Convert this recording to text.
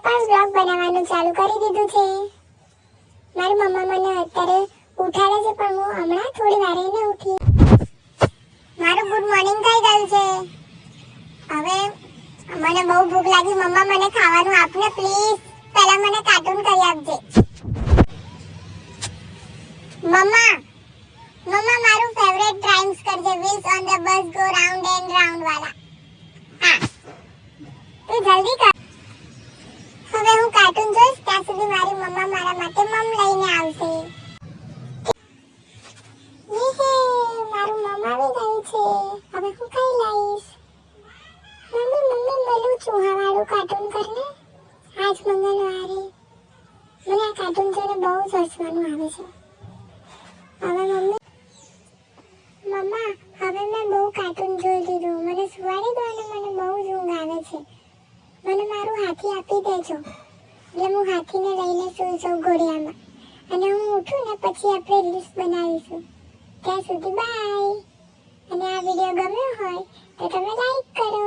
પણ વ્લોગ બનાવવાનું ચાલુ કરી દીધું છે. મારી મમ્મા મને અત્યારે ઉઠાડે છે પણ હું હમણાં થોડી વાર રહીને ઉઠી. મારું ગુડ મોર્નિંગ થઈ ગયું છે. હવે મને બહુ ભૂખ લાગી. મમ્મા મને ખાવાનું આપને પ્લીઝ. પહેલા મને કાર્ટૂન કરી આપજે. મમ્મા મારું ફેવરેટ રાઇમ્સ કરજે. Wheels on the bus go round and round વાલા. હા તું જલ્દી કર. હવે હું કાર્ટૂન જોઈશ ત્યાં સુધી મારી મમ્મા મારા માટે લઈને આવશે. મારું મમ્મા આવી ગયું છે. હવે હું કઈ લઈશ? મમ્મી બોલું ચૂહાવાળું કાર્ટૂન કરને. આજ મંગળવારે મને આ કાર્ટૂન જોઈને બહુ જ હસવાનું આવે છે. હવે મમ્મા હવે મેં બહુ કાર્ટૂન જોઈ લીધું. મને સુવાડી દો અને મને બહુ જ ઊંઘ આવે છે. મને મારું હાથી આપી દેજો એટલે હું હાથીને લઈને સૂઈ જાઉં ઘોડિયામાં. અને હું ઉઠું ને પછી આપણે રીલ્સ બનાવીશું. ત્યાં સુધી બાય. અને આ વિડીયો ગમ્યો હોય તો તમે લાઈક કરો.